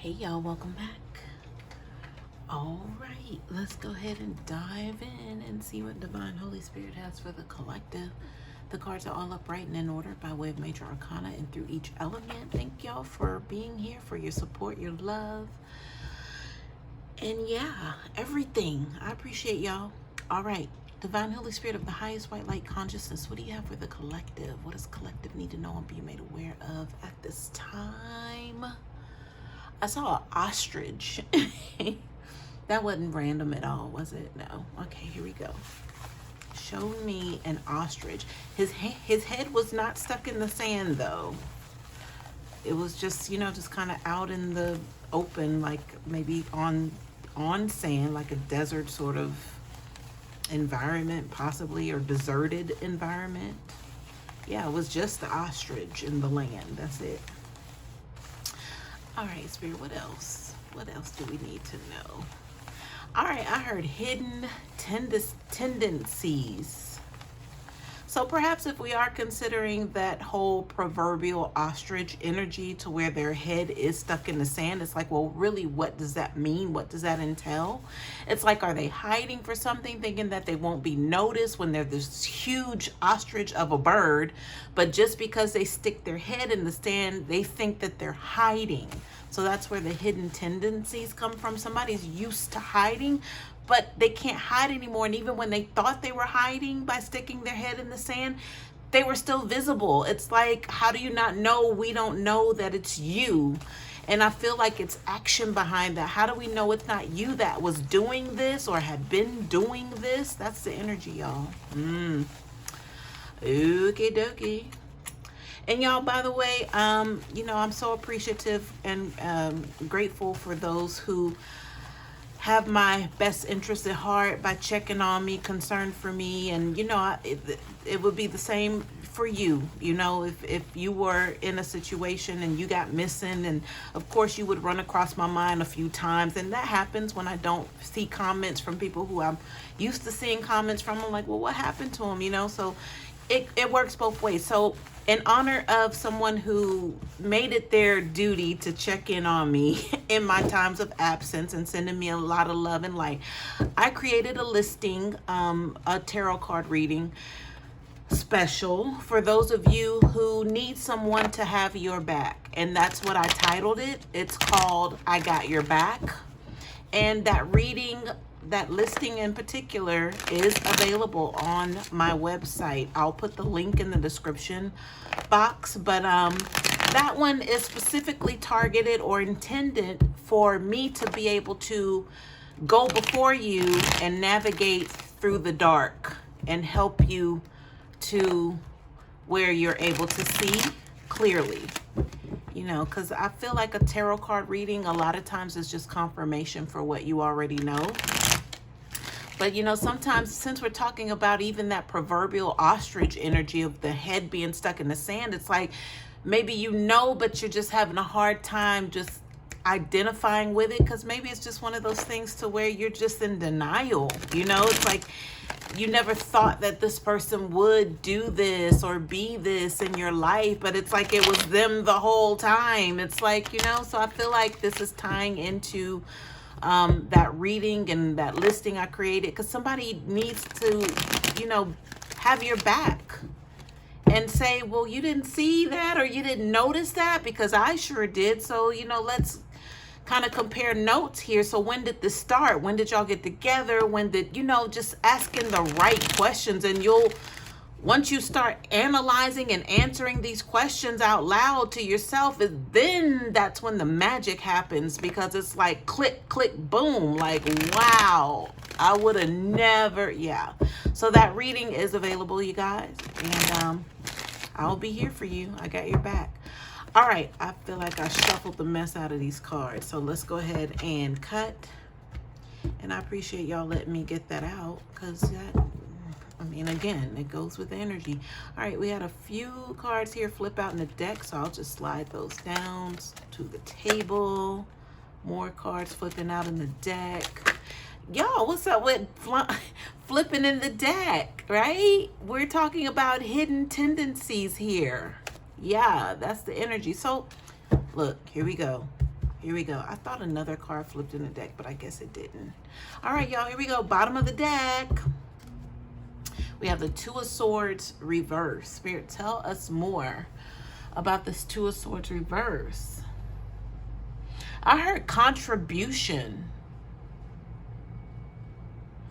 Hey y'all, welcome back. All right, let's go ahead and dive in and see what Divine Holy Spirit has for the collective. The cards are all upright and in order by way of major arcana and through each element. Thank y'all for being here, for your support, your love, and yeah, everything. I appreciate y'all. All right, Divine Holy Spirit of the highest white light consciousness, what do you have for the collective? What does collective need to know and be made aware of at this time? I saw an ostrich. That wasn't random at all, was it? No. Okay, here we go. Show me an ostrich. His head was not stuck in the sand, though. It was just, just kind of out in the open, like maybe on sand, like a desert sort of environment, possibly, or deserted environment. Yeah, it was just the ostrich in the land. That's it. All right, Spirit, what else? What else do we need to know? All right, I heard hidden tendencies. So perhaps if we are considering that whole proverbial ostrich energy to where their head is stuck in the sand, it's like, well, really, what does that mean? What does that entail? It's like, are they hiding for something, thinking that they won't be noticed when they're this huge ostrich of a bird, but just because they stick their head in the sand, they think that they're hiding. So that's where the hidden tendencies come from. Somebody's used to hiding, but they can't hide anymore. And even when they thought they were hiding by sticking their head in the sand, they were still visible. It's like, how do you not know? We don't know that it's you. And I feel like it's action behind that. How do we know it's not you that was doing this or had been doing this? That's the energy, y'all. Okie dokie. And y'all, by the way, I'm so appreciative and grateful for those who have my best interest at heart by checking on me, concerned for me. And, it would be the same for you. If you were in a situation and you got missing, and of course you would run across my mind a few times. And that happens when I don't see comments from people who I'm used to seeing comments from. I'm like, well, what happened to them? So it works both ways. So in honor of someone who made it their duty to check in on me in my times of absence and sending me a lot of love and light, I created a listing, a tarot card reading special for those of you who need someone to have your back. And that's what I titled it. It's called I Got Your Back. And that reading, that listing in particular, is available on my website. I'll put the link in the description box, but that one is specifically targeted or intended for me to be able to go before you and navigate through the dark and help you to where you're able to see clearly. Because I feel like a tarot card reading a lot of times is just confirmation for what you already know. But, sometimes, since we're talking about even that proverbial ostrich energy of the head being stuck in the sand, it's like maybe but you're just having a hard time just identifying with it, because maybe it's just one of those things to where you're just in denial. It's like you never thought that this person would do this or be this in your life, but it's like it was them the whole time. It's like, so I feel like this is tying into that reading and that listing I created, because somebody needs to, have your back and say, well, you didn't see that or you didn't notice that, because I sure did. So, let's kind of compare notes here. So when did this start? When did y'all get together? When did, just asking the right questions. And once you start analyzing and answering these questions out loud to yourself, then that's when the magic happens, because it's like click, click, boom, like, wow, I would have never, yeah. So that reading is available, you guys, and I'll be here for you. I got your back. All right, I feel like I shuffled the mess out of these cards, so let's go ahead and cut. And I appreciate y'all letting me get that out, because that, again, it goes with the energy. All right, we had a few cards here flip out in the deck, so I'll just slide those down to the table. More cards flipping out in the deck. Y'all, what's up with flipping in the deck, right? We're talking about hidden tendencies here. Yeah, that's the energy. So, look, here we go. Here we go. I thought another card flipped in the deck, but I guess it didn't. All right, y'all, here we go. Bottom of the deck. We have the Two of Swords reverse. Spirit, tell us more about this Two of Swords reverse. I heard contribution.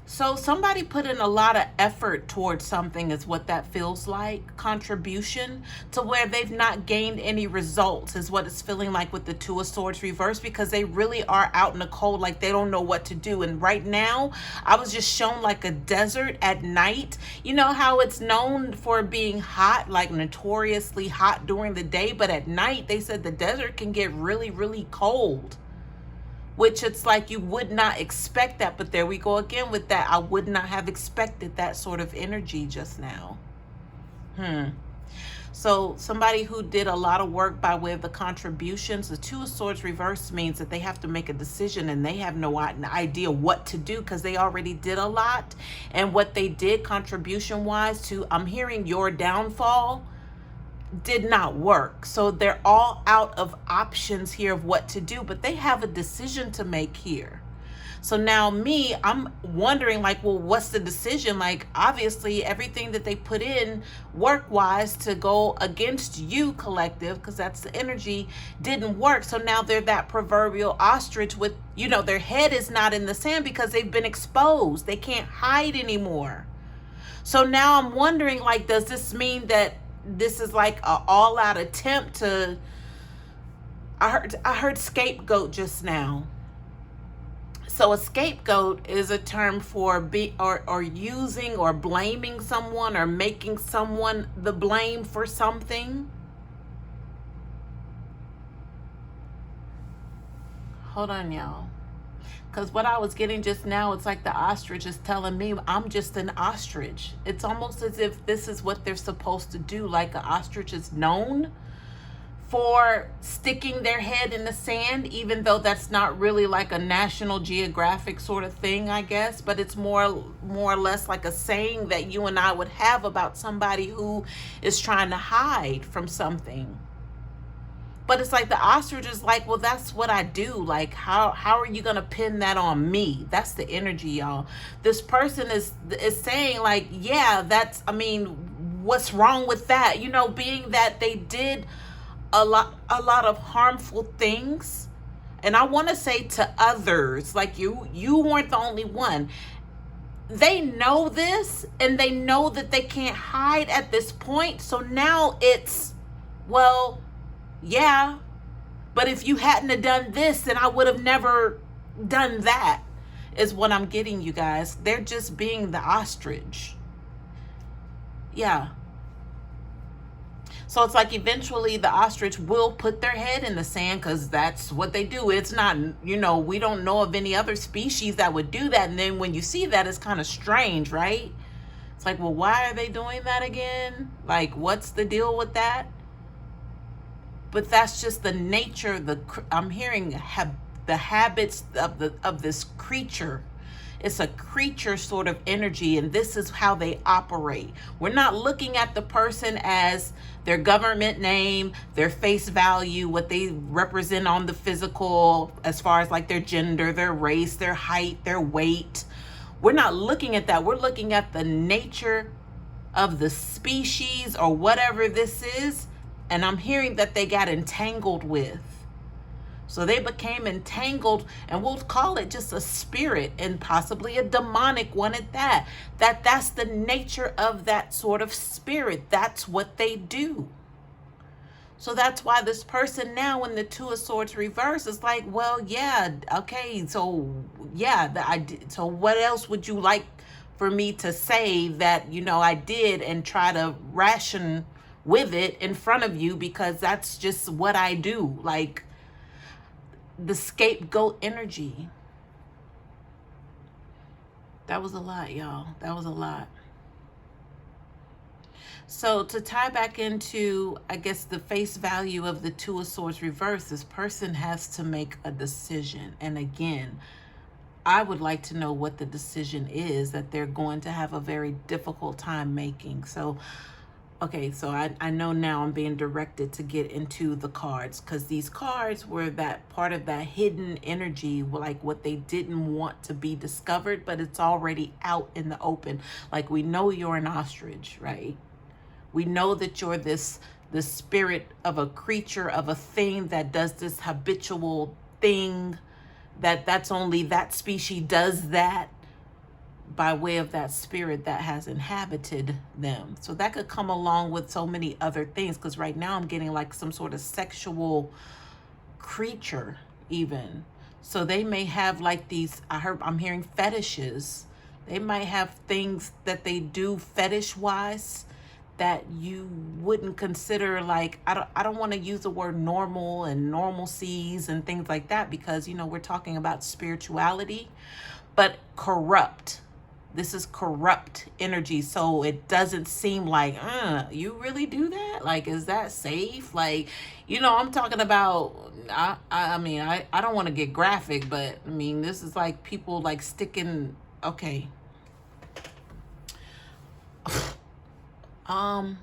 So somebody put in a lot of effort towards something is what that feels like. Contribution to where they've not gained any results is what it's feeling like with the Two of Swords reverse, because they really are out in the cold, like they don't know what to do. And right now, I was just shown like a desert at night. You know how it's known for being hot, like notoriously hot during the day, but at night they said the desert can get really, really cold. Which it's like you would not expect that, but there we go again with that. I would not have expected that sort of energy just now. So somebody who did a lot of work by way of the contributions, the Two of Swords reverse means that they have to make a decision and they have no idea what to do because they already did a lot. And what they did contribution wise to, I'm hearing, your downfall, did not work. So they're all out of options here of what to do, but they have a decision to make here. So now me, I'm wondering like, well, what's the decision? Like, obviously everything that they put in work-wise to go against you, collective, because that's the energy, didn't work. So now they're that proverbial ostrich with, you know, their head is not in the sand because they've been exposed. They can't hide anymore. So now I'm wondering, like, does this mean that this is like a all-out attempt to, I heard scapegoat just now. So a scapegoat is a term for or using or blaming someone or making someone the blame for something. Hold on, y'all. Because what I was getting just now, it's like the ostrich is telling me I'm just an ostrich. It's almost as if this is what they're supposed to do. Like an ostrich is known for sticking their head in the sand, even though that's not really like a National Geographic sort of thing, I guess. But it's more or less like a saying that you and I would have about somebody who is trying to hide from something. But it's like the ostrich is like, well, that's what I do. Like, how are you going to pin that on me? That's the energy, y'all. This person is saying like, yeah, that's, I mean, what's wrong with that? You know, being that they did a lot of harmful things. And I want to say to others, like you weren't the only one. They know this and they know that they can't hide at this point. So now it's, well, yeah, but if you hadn't have done this, then I would have never done that, is what I'm getting, you guys. They're just being the ostrich. Yeah. So it's like eventually the ostrich will put their head in the sand because that's what they do. It's not, you know, we don't know of any other species that would do that. And then when you see that, it's kind of strange, right? It's like, well, why are they doing that again? Like, what's the deal with that? But that's just the nature. I'm hearing the habits of this creature. It's a creature sort of energy, and this is how they operate. We're not looking at the person as their government name, their face value, what they represent on the physical, as far as like their gender, their race, their height, their weight. We're not looking at that. We're looking at the nature of the species or whatever this is. And I'm hearing that they got entangled with. So they became entangled, and we'll call it just a spirit, and possibly a demonic one at that. That's the nature of that sort of spirit. That's what they do. So that's why this person now in the Two of Swords reverse is like, well, yeah, okay, so yeah, so what else would you like for me to say that, you know, I did, and try to ration with it in front of you, because that's just what I do. Like the scapegoat energy. That was a lot, y'all. That was a lot. So to tie back into, I guess, the face value of the Two of Swords reverse, this person has to make a decision. And again, I would like to know what the decision is that they're going to have a very difficult time making. So Okay, so I know now I'm being directed to get into the cards, because these cards were that part of that hidden energy, like what they didn't want to be discovered, but it's already out in the open. Like, we know you're an ostrich, right? We know that you're the spirit of a creature, of a thing that does this habitual thing, that's only that species does that, by way of that spirit that has inhabited them. So that could come along with so many other things, because right now I'm getting like some sort of sexual creature even. So they may have like these, I'm hearing fetishes. They might have things that they do fetish wise that you wouldn't consider, like, I don't want to use the word normal and normalcies and things like that, because, you know, we're talking about spirituality, but corrupt. This is corrupt energy, so it doesn't seem like, you really do that? Like, is that safe? Like, you know, I'm talking about, I mean, I don't want to get graphic, but I mean, this is like people like sticking, okay. And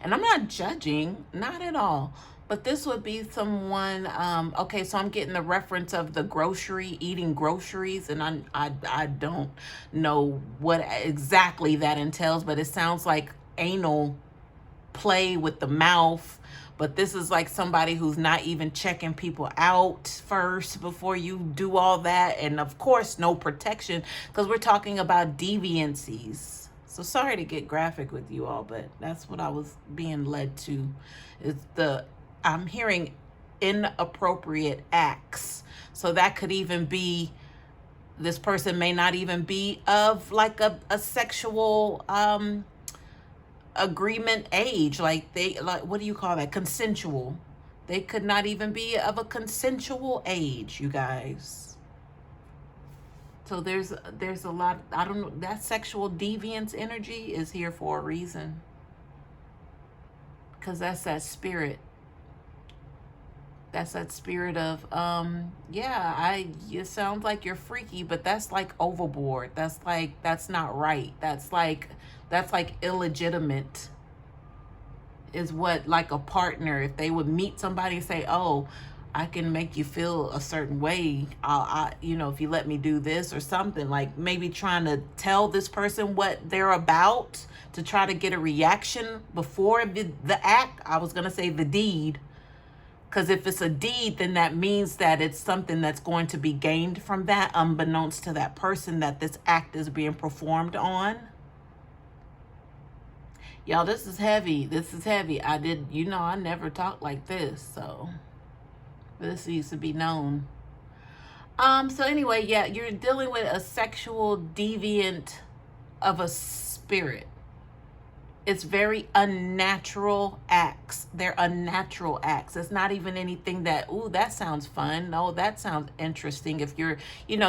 I'm not judging, not at all. But this would be someone, okay, so I'm getting the reference of the eating groceries, and I don't know what exactly that entails, but it sounds like anal play with the mouth. But this is like somebody who's not even checking people out first before you do all that. And of course, no protection, because we're talking about deviancies. So sorry to get graphic with you all, but that's what I was being led to. I'm hearing inappropriate acts. So that could even be, this person may not even be of like a sexual agreement age. Like, what do you call that? Consensual. They could not even be of a consensual age, you guys. So there's a lot, I don't know, that sexual deviance energy is here for a reason. Because that's that spirit. That's that spirit of, it sounds like you're freaky, but that's like overboard. That's not right. That's like illegitimate, is what, like a partner, if they would meet somebody and say, oh, I can make you feel a certain way, if you let me do this or something, like maybe trying to tell this person what they're about to try to get a reaction before the act. I was going to say the deed. Because if it's a deed, then that means that it's something that's going to be gained from that, unbeknownst to that person that this act is being performed on. Y'all, this is heavy. This is heavy. I never talked like this, so this needs to be known. So anyway, yeah, you're dealing with a sexual deviant of a spirit. It's very unnatural acts. They're unnatural acts. It's not even anything that, ooh, that sounds fun. No, that sounds interesting. If you're,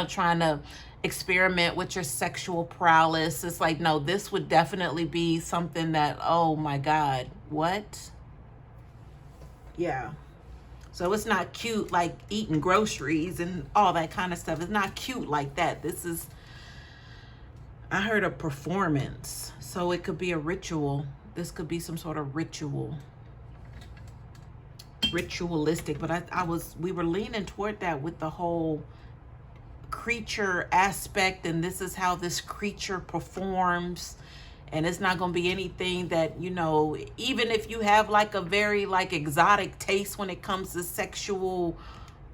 trying to experiment with your sexual prowess, it's like, no, this would definitely be something that, oh my God, what? Yeah. So it's not cute like eating groceries and all that kind of stuff. It's not cute like that. This is, I heard a performance. So it could be a ritual. This could be some sort of ritualistic, but we were leaning toward that with the whole creature aspect, and this is how this creature performs. And it's not going to be anything that, even if you have like a very like exotic taste when it comes to sexual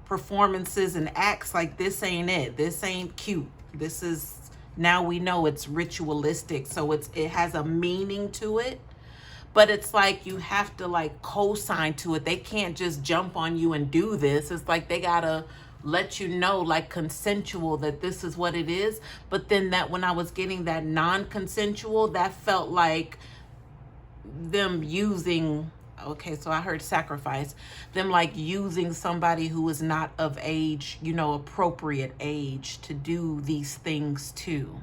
performances and acts, like this ain't it. This ain't cute. This is, now we know it's ritualistic, so it has a meaning to it, but it's like you have to like co-sign to it. They can't just jump on you and do this. It's like they gotta let you know, like consensual, that this is what it is. But then that when I was getting that non-consensual, that felt like them using, okay, so I heard sacrifice, them like using somebody who is not of age, appropriate age to do these things too.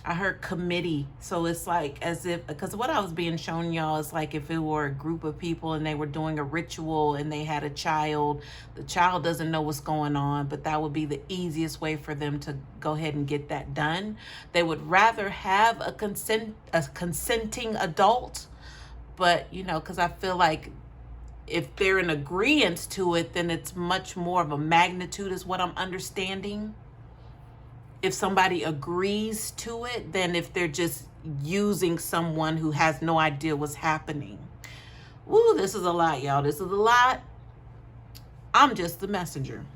I heard committee. So it's like as if, because what I was being shown, y'all, is like if it were a group of people and they were doing a ritual and they had a child, the child doesn't know what's going on, but that would be the easiest way for them to go ahead and get that done. They would rather have a consenting adult, but you know, because I feel like if they're in agreement to it, then it's much more of a magnitude is what I'm understanding. If somebody agrees to it, than if they're just using someone who has no idea what's happening. Ooh, this is a lot, y'all. This is a lot. I'm just the messenger.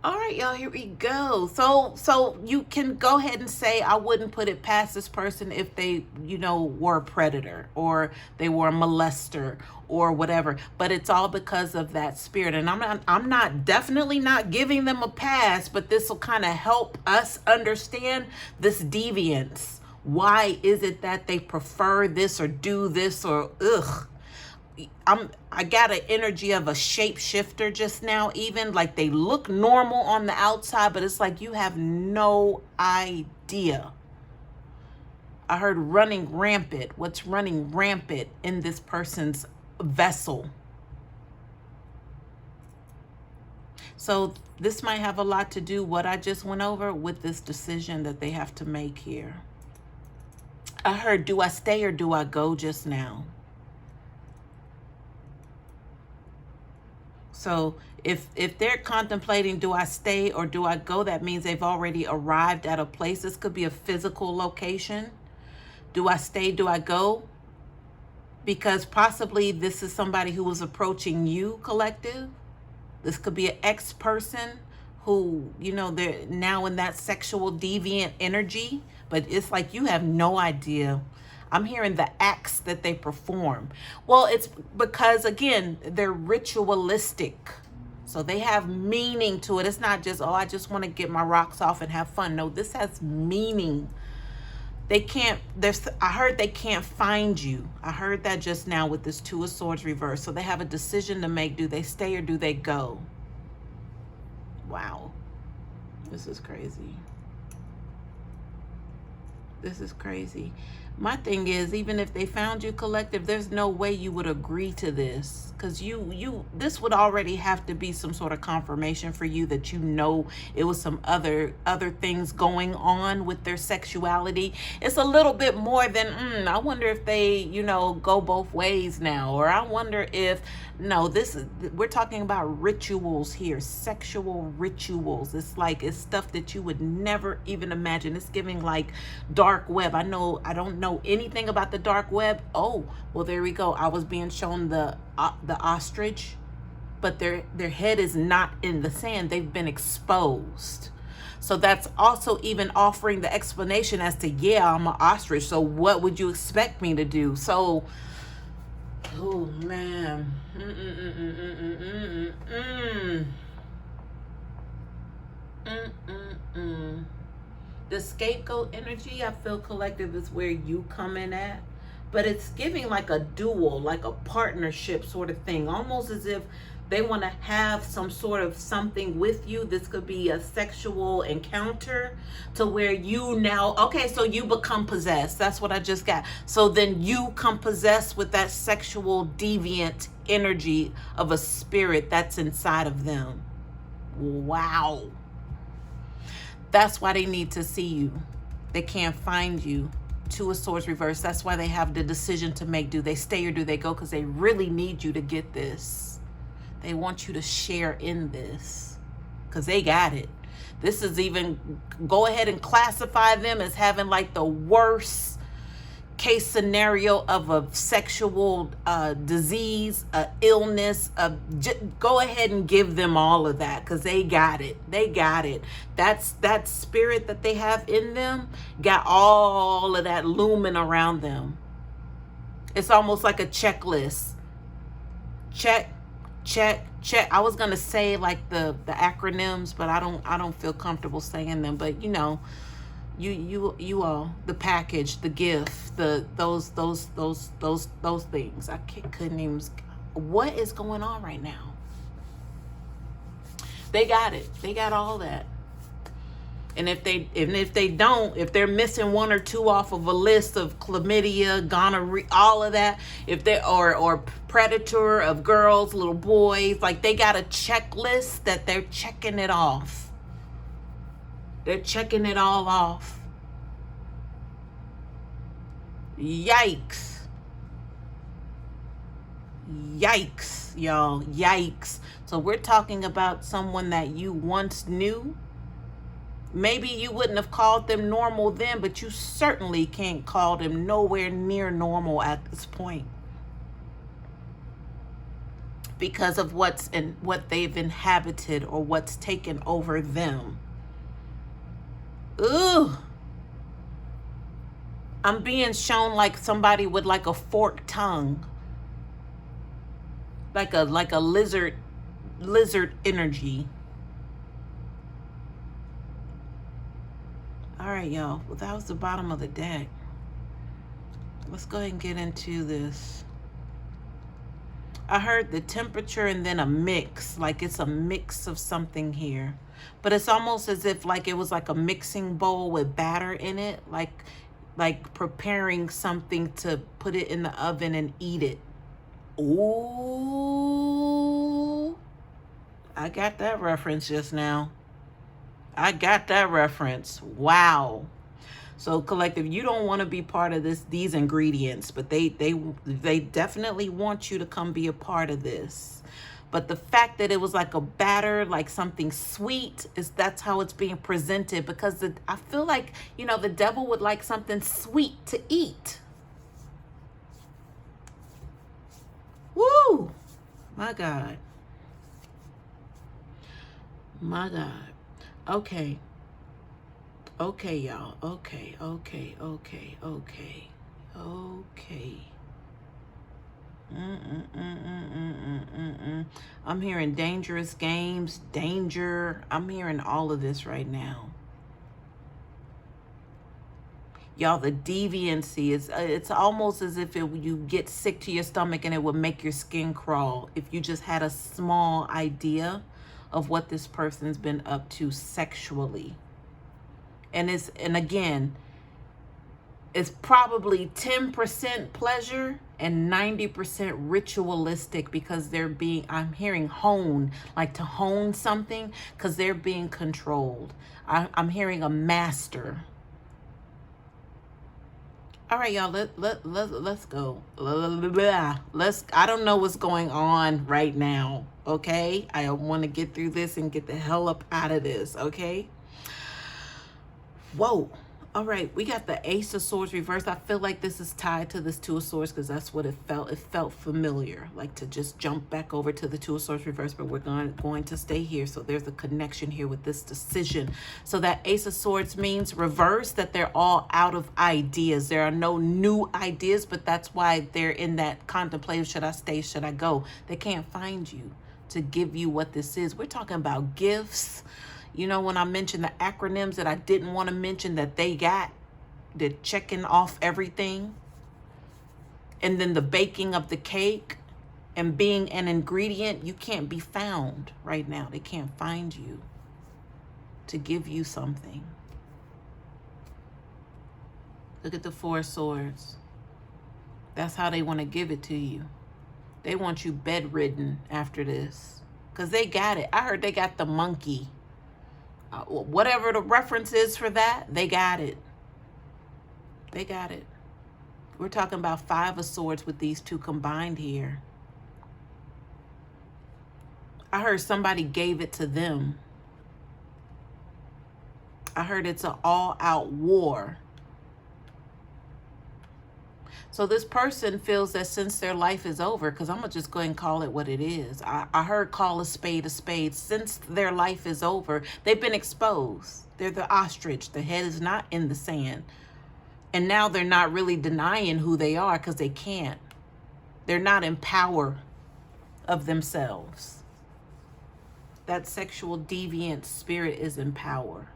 All right, y'all, here we go. So you can go ahead and say, I wouldn't put it past this person if they, you know, were a predator or they were a molester or whatever. But it's all because of that spirit. And I'm not definitely not giving them a pass, but this will kind of help us understand this deviance. Why is it that they prefer this or do this or ugh? I got an energy of a shapeshifter just now, even like they look normal on the outside, but it's like you have no idea. I heard running rampant. What's running rampant in this person's vessel? So this might have a lot to do, what I just went over, with this decision that they have to make here. I heard, do I stay or do I go just now? So if they're contemplating, do I stay or do I go, that means they've already arrived at a place. This could be a physical location. Do I stay? Do I go? Because possibly this is somebody who was approaching you, collective. This could be an ex-person who, you know, they're now in that sexual deviant energy, but it's like you have no idea. I'm hearing the acts that they perform. Well, it's because, again, they're ritualistic. So they have meaning to it. It's not just, oh, I just want to get my rocks off and have fun. No, this has meaning. They can't, I heard they can't find you. I heard that just now with this Two of Swords reverse. So they have a decision to make. Do they stay or do they go? Wow. This is crazy. This is crazy. My thing is, even if they found you, collective, there's no way you would agree to this, because this would already have to be some sort of confirmation for you that you know it was some other things going on with their sexuality. It's a little bit more than I wonder if they, you know, go both ways now, or I wonder if, no, we're talking about rituals here, sexual rituals. It's like, it's stuff that you would never even imagine. It's giving like dark web. I don't know anything about the dark web. Oh, well, there we go. I was being shown the ostrich, but their head is not in the sand. They've been exposed. So that's also even offering the explanation as to, yeah, I'm an ostrich, so what would you expect me to do? So, oh man. The scapegoat energy, I feel, collective, is where you come in at, but it's giving like a duel, like a partnership sort of thing, almost as if they want to have some sort of something with you. This could be a sexual encounter to where you now, okay, so you become possessed. That's what I just got. So then you come possessed with that sexual deviant energy of a spirit that's inside of them. Wow. That's why they need to see you. They can't find you. Two of Swords reverse. That's why they have the decision to make. Do they stay or do they go? Because they really need you to get this. They want you to share in this because they got it. This is even, go ahead and classify them as having like the worst case scenario of a sexual disease, illness. Go ahead and give them all of that because they got it. They got it. That's that spirit that they have in them, got all of that looming around them. It's almost like a checklist. Check, check, check. I was gonna say like the acronyms, but I don't feel comfortable saying them. But you know, you all, the package, the gift, those things. I couldn't even. What is going on right now? They got it. They got all that. And if they don't, if they're missing one or two off of a list of chlamydia, gonorrhea, all of that, if they or predator of girls, little boys, like they got a checklist that they're checking it off. They're checking it all off. Yikes. Yikes, y'all. Yikes. So we're talking about someone that you once knew. Maybe you wouldn't have called them normal then, but you certainly can't call them nowhere near normal at this point, because of what they've inhabited or what's taken over them. Ooh. I'm being shown like somebody with like a forked tongue. Like a lizard energy. All right, y'all. Well, that was the bottom of the deck. Let's go ahead and get into this. I heard the temperature and then a mix. Like it's a mix of something here. But it's almost as if like it was like a mixing bowl with batter in it. Like preparing something to put it in the oven and eat it. Ooh. I got that reference just now. I got that reference. Wow. So collective, you don't want to be part of these ingredients, but they definitely want you to come be a part of this. But the fact that it was like a batter, like something sweet, that's how it's being presented, because I feel like, you know, the devil would like something sweet to eat. Woo! My God. My God. Okay. Okay, y'all. Okay. I'm hearing dangerous games, danger. I'm hearing all of this right now. Y'all, the deviancy is, it's almost as if you get sick to your stomach and it would make your skin crawl if you just had a small idea of what this person's been up to sexually. And again, it's probably 10% pleasure and 90% ritualistic, because I'm hearing hone, like to hone something, because they're being controlled. I'm hearing a master. All right, y'all, let's go. I don't know what's going on right now, okay? I want to get through this and get the hell up out of this, okay? Whoa. All right, we got the Ace of Swords reversed. I feel like this is tied to this Two of Swords because that's what it felt. It felt familiar, like to just jump back over to the Two of Swords reversed, but we're going to stay here. So there's a connection here with this decision. So that Ace of Swords means reverse, that they're all out of ideas. There are no new ideas, but that's why they're in that contemplative, should I stay, should I go? They can't find you to give you what this is. We're talking about gifts. You know, when I mentioned the acronyms that I didn't want to mention that they got, they're checking off everything. And then the baking of the cake and being an ingredient, you can't be found right now. They can't find you to give you something. Look at the Four of Swords. That's how they want to give it to you. They want you bedridden after this because they got it. I heard they got the monkey. Whatever the reference is for that, they got it. They got it. We're talking about Five of Swords with these two combined here. I heard somebody gave it to them. I heard it's an all-out war. So this person feels that since their life is over, because I'm going to just go ahead and call it what it is. I heard call a spade a spade. Since their life is over, they've been exposed. They're the ostrich. The head is not in the sand. And now they're not really denying who they are because they can't. They're not in power of themselves. That sexual deviant spirit is in power.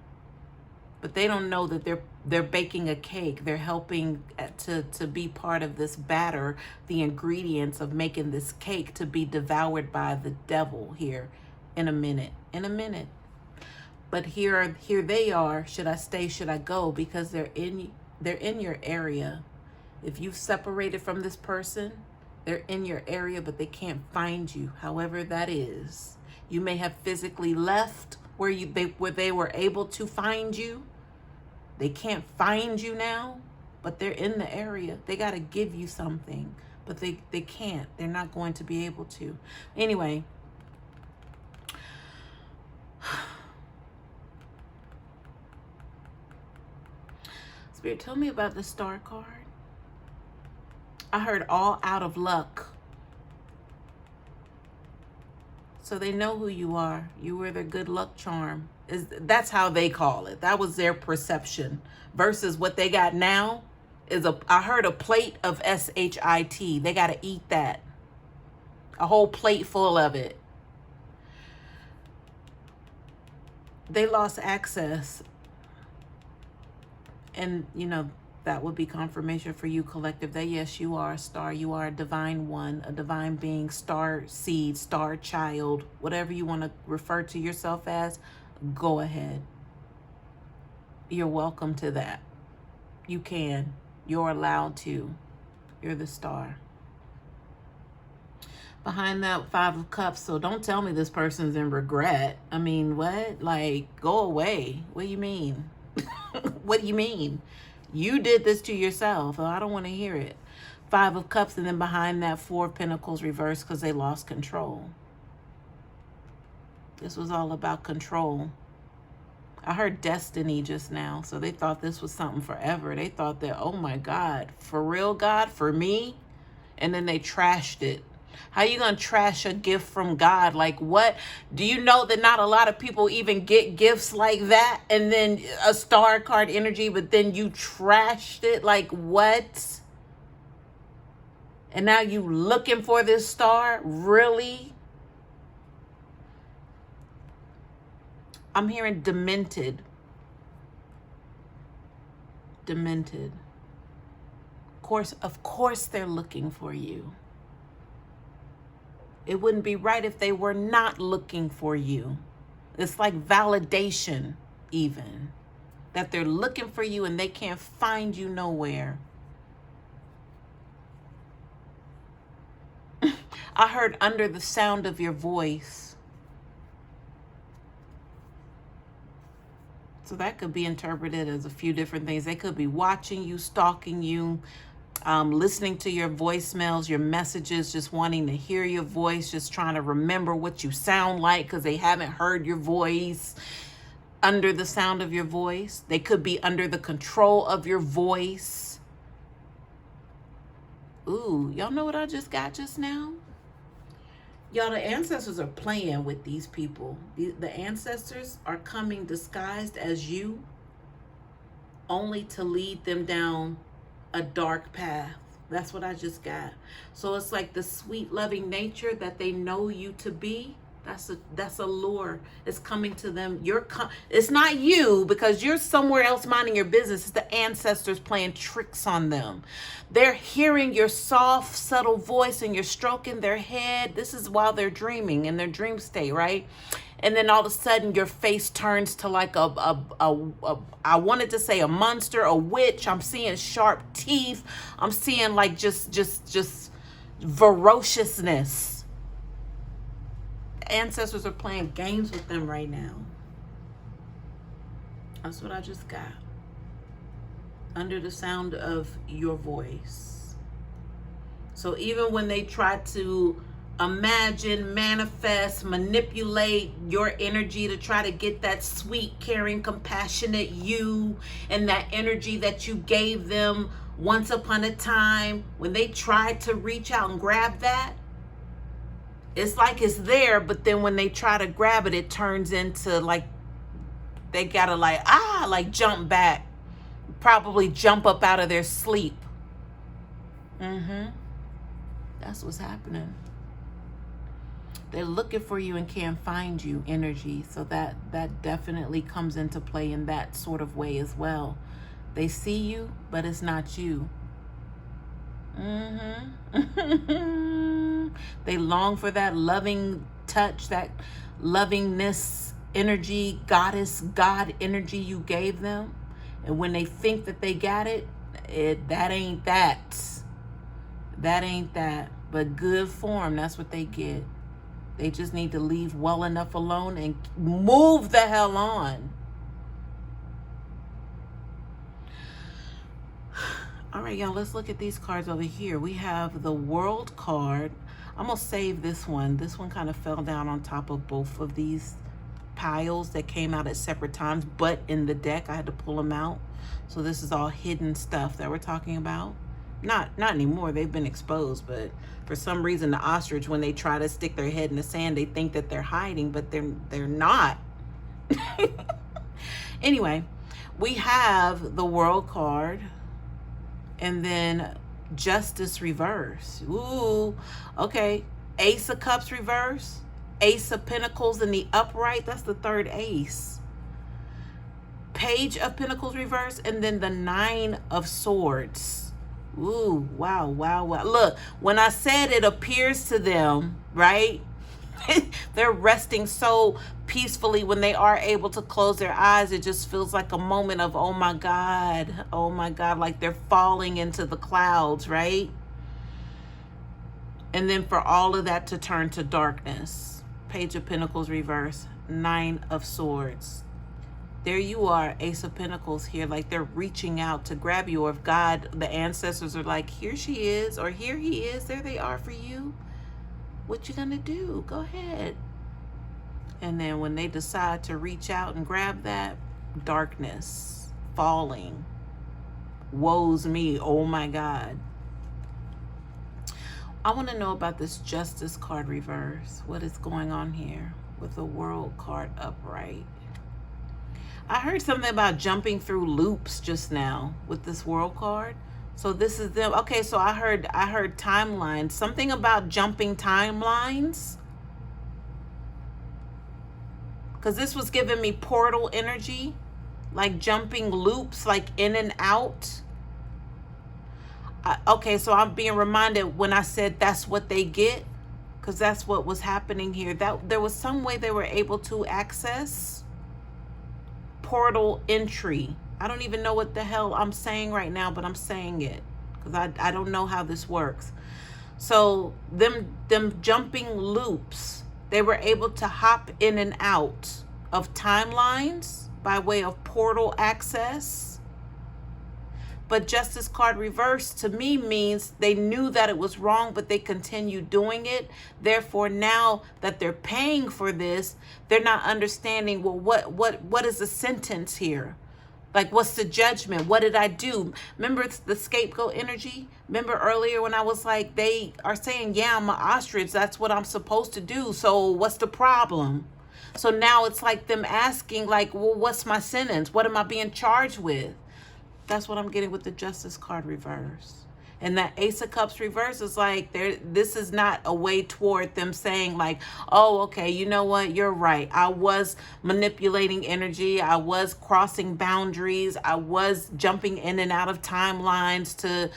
But they don't know that they're baking a cake. They're helping to be part of this batter, the ingredients of making this cake to be devoured by the devil here in a minute. In a minute. But here they are. Should I stay? Should I go? Because they're in your area. If you've separated from this person, they're in your area, but they can't find you. However that is, you may have physically left where they were able to find you. They can't find you now, but they're in the area. They got to give you something, but they can't. They're not going to be able to. Anyway. Spirit, tell me about the star card. I heard all out of luck. So they know who you are. You were their good luck charm. That's how they call it. That was their perception. Versus what they got now is I heard a plate of SHIT. They got to eat that. A whole plate full of it. They lost access. And, you know, that would be confirmation for you, collective, that yes, you are a star. You are a divine one, a divine being, star seed, star child, whatever you want to refer to yourself as, go ahead. You're welcome to that. You can. You're allowed to. You're the star. Behind that 5 of Cups, so don't tell me this person's in regret. I mean, what? Like, go away. What do you mean? What do you mean? You did this to yourself. Oh, I don't want to hear it. 5 of Cups, and then behind that 4 of Pentacles reversed because they lost control. This was all about control. I heard destiny just now, so they thought this was something forever. They thought that, oh my God, for real, God, for me? And then they trashed it. How you gonna trash a gift from God? Like, what? Do you know that not a lot of people even get gifts like that? And then a star card energy, but then you trashed it? Like, what? And now you looking for this star? Really? I'm hearing demented. Demented. Of course they're looking for you. It wouldn't be right if they were not looking for you. It's like validation even. That they're looking for you and they can't find you nowhere. I heard under the sound of your voice. So that could be interpreted as a few different things. They could be watching you, stalking you, listening to your voicemails, your messages, just wanting to hear your voice, just trying to remember what you sound like because they haven't heard your voice. Under the sound of your voice. They could be under the control of your voice. Ooh, y'all know what I just got just now? Y'all, the ancestors are playing with these people. The ancestors are coming disguised as you, only to lead them down a dark path. That's what I just got. So it's like the sweet, loving nature that they know you to be. That's a lure. It's coming to them. It's not you, because you're somewhere else minding your business. It's the ancestors playing tricks on them. They're hearing your soft, subtle voice, and you're stroking their head. This is while they're dreaming, in their dream state, right? And then all of a sudden your face turns to like I wanted to say a monster, a witch. I'm seeing sharp teeth. I'm seeing like just ferociousness. Ancestors are playing games with them right now. That's what I just got. Under the sound of your voice. So even when they try to imagine, manifest, manipulate your energy to try to get that sweet, caring, compassionate you and that energy that you gave them once upon a time, when they tried to reach out and grab that, it's like it's there, but then when they try to grab it, it turns into like they gotta like jump back, probably jump up out of their sleep. That's what's happening. They're looking for you and can't find you energy. So that definitely comes into play in that sort of way as well. They see you, but it's not you. They long for that loving touch, that lovingness energy, goddess, God energy you gave them. And when they think that they got it, that ain't that. That ain't that. But good form, that's what they get. They just need to leave well enough alone and move the hell on. All right, y'all, let's look at these cards over here. We have the World card. I'm going to save this one. This one kind of fell down on top of both of these piles that came out at separate times, but in the deck, I had to pull them out. So this is all hidden stuff that we're talking about. Not anymore. They've been exposed, but for some reason, the ostrich, when they try to stick their head in the sand, they think that they're hiding, but they're not. Anyway, we have the World card, and then Justice reverse. Ooh, okay. Ace of Cups reverse. Ace of Pentacles in the upright. That's the third ace. Page of Pentacles reverse, and then the Nine of Swords. Ooh, wow, wow, wow. Look, when I said it appears to them, right? They're resting so peacefully when they are able to close their eyes. It just feels like a moment of, oh my God, like they're falling into the clouds, right? And then for all of that to turn to darkness. Page of Pentacles reverse, Nine of Swords. There you are, Ace of Pentacles here, like they're reaching out to grab you. Or if God, the ancestors are like, here she is, or here he is, there they are for you. What you gonna do? Go ahead. And then when they decide to reach out and grab that, darkness, falling, woes me, oh my God. I want to know about this Justice card reverse. What is going on here with the World card upright? I heard something about jumping through loops just now with this World card. So this is them. Okay, so I heard timelines. Something about jumping timelines. Because this was giving me portal energy. Like jumping loops, like in and out. Okay, so I'm being reminded when I said that's what they get. Because that's what was happening here. That there was some way they were able to access portal entry. I don't even know what the hell I'm saying right now, but I'm saying it because I don't know how this works. So them jumping loops, they were able to hop in and out of timelines by way of portal access. But Justice card reverse to me means they knew that it was wrong, but they continued doing it. Therefore, now that they're paying for this, they're not understanding, well, what is the sentence here? Like, what's the judgment? What did I do? Remember the scapegoat energy? Remember earlier when I was like, they are saying, yeah, I'm an ostrich. That's what I'm supposed to do. So what's the problem? So now it's like them asking, like, well, what's my sentence? What am I being charged with? That's what I'm getting with the Justice card reverse. And that Ace of Cups reverse is like, this is not a way toward them saying like, oh, okay, you know what? You're right. I was manipulating energy. I was crossing boundaries. I was jumping in and out of timelines to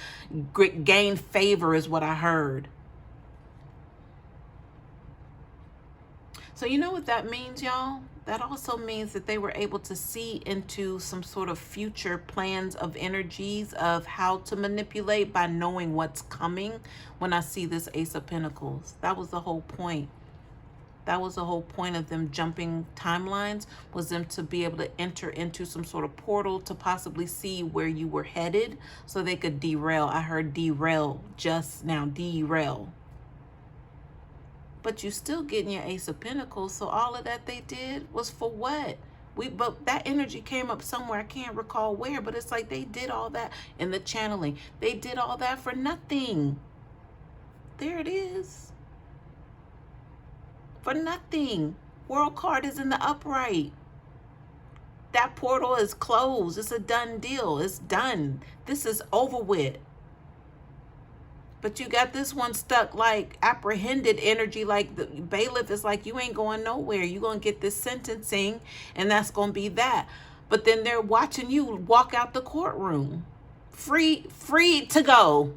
gain favor is what I heard. So you know what that means, y'all? That also means that they were able to see into some sort of future plans of energies of how to manipulate by knowing what's coming. When I see this Ace of Pentacles, that was the whole point. That was the whole point of them jumping timelines, was them to be able to enter into some sort of portal to possibly see where you were headed so they could derail. I heard derail just now, derail. But you still getting your Ace of Pentacles. So all of that they did was for what? But that energy came up somewhere. I can't recall where, but it's like they did all that in the channeling. They did all that for nothing. There it is. For nothing. World card is in the upright. That portal is closed. It's a done deal. It's done. This is over with. But you got this one stuck like apprehended energy, like the bailiff is like, you ain't going nowhere. You're going to get this sentencing and that's going to be that. But then they're watching you walk out the courtroom. Free to go.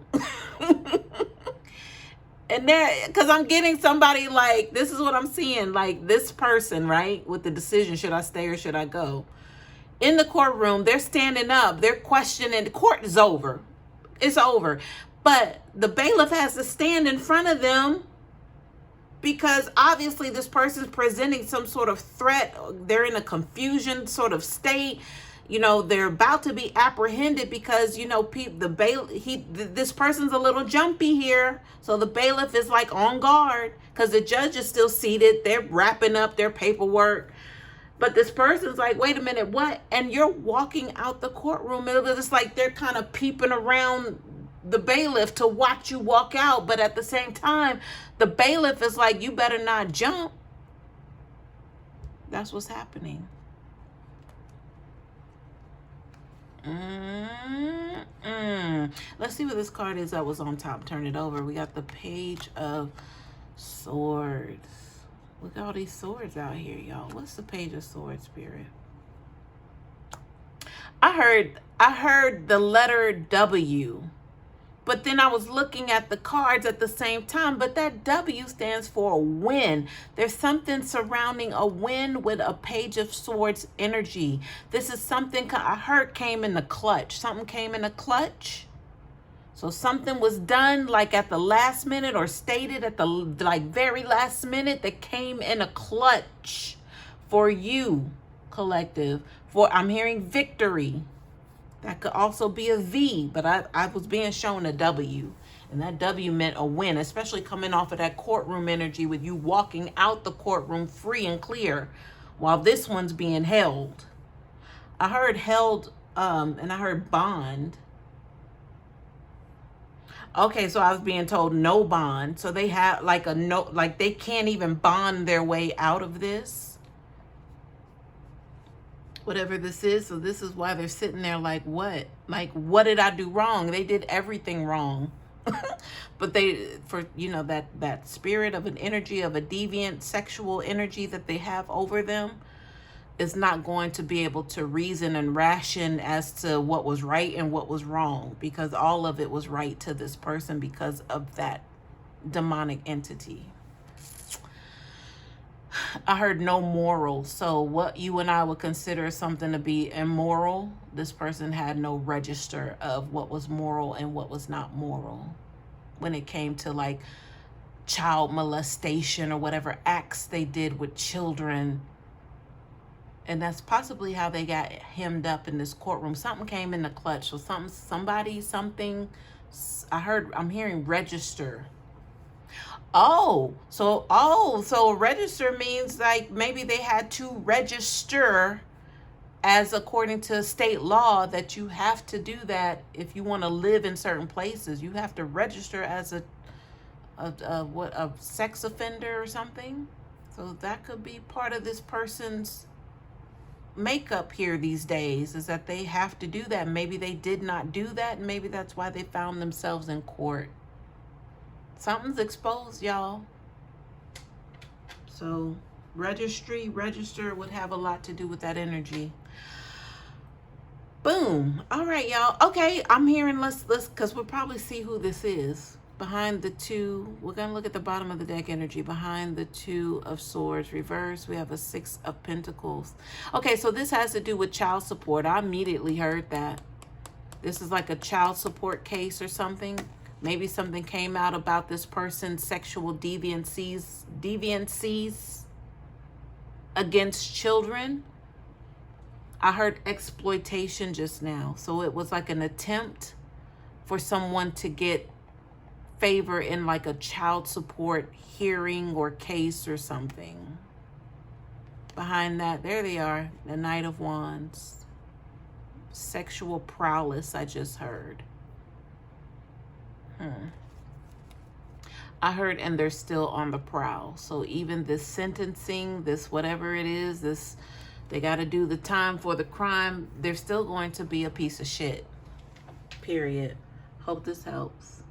And there, because I'm getting somebody like, this is what I'm seeing, like this person, right, with the decision, should I stay or should I go? In the courtroom, they're standing up, they're questioning, the court is over. It's over. But the bailiff has to stand in front of them because obviously this person's presenting some sort of threat. They're in a confusion sort of state. You know, they're about to be apprehended because, you know, this person's a little jumpy here. So the bailiff is like on guard because the judge is still seated. They're wrapping up their paperwork. But this person's like, wait a minute, what? And you're walking out the courtroom. It's like they're kind of peeping around the bailiff to watch you walk out. But at the same time, the bailiff is like, you better not jump. That's what's happening. Let's see what this card is that was on top. Turn it over. We got the Page of Swords. Look at all these swords out here, y'all. What's the Page of Swords, Spirit? I heard the letter W, but then I was looking at the cards at the same time, but that W stands for a win. There's something surrounding a win with a Page of Swords energy. This is something I heard came in the clutch. Something came in a clutch. So something was done like at the last minute or stated at the like very last minute that came in a clutch for you, collective. For I'm hearing victory. That could also be a V, but I was being shown a W. And that W meant a win, especially coming off of that courtroom energy with you walking out the courtroom free and clear while this one's being held. I heard held, and I heard bond. Okay, so I was being told no bond. So they have like a no, like they can't even bond their way out of this. Whatever this is. So this is why they're sitting there like, what? Like, what did I do wrong? They did everything wrong. But you know, that spirit of an energy of a deviant sexual energy that they have over them is not going to be able to reason and ration as to what was right and what was wrong, because all of it was right to this person because of that demonic entity. I heard no moral. So what you and I would consider something to be immoral, this person had no register of what was moral and what was not moral when it came to like child molestation or whatever acts they did with children. And that's possibly how they got hemmed up in this courtroom. Something came in the clutch. So something. I'm hearing register. So register means like maybe they had to register as according to state law that you have to do that if you want to live in certain places. You have to register as a sex offender or something. So that could be part of this person's makeup here these days, is that they have to do that. Maybe they did not do that, and maybe that's why they found themselves in court. Something's exposed, y'all. So register would have a lot to do with that energy. Boom. All right, y'all. Okay, I'm hearing let's because we'll probably see who this is. Behind the two, we're going to look at the bottom of the deck energy. Behind the Two of Swords reverse, we have a Six of Pentacles. Okay, so this has to do with child support. I immediately heard that. This is like a child support case or something. Maybe something came out about this person's sexual deviancies against children. I heard exploitation just now. So it was like an attempt for someone to get favor in like a child support hearing or case or something. Behind that, there they are, the Knight of Wands. Sexual prowess, I just heard. I heard, and they're still on the prowl. So even this sentencing, this whatever it is, this they got to do the time for the crime, they're still going to be a piece of shit. Period. Hope this helps.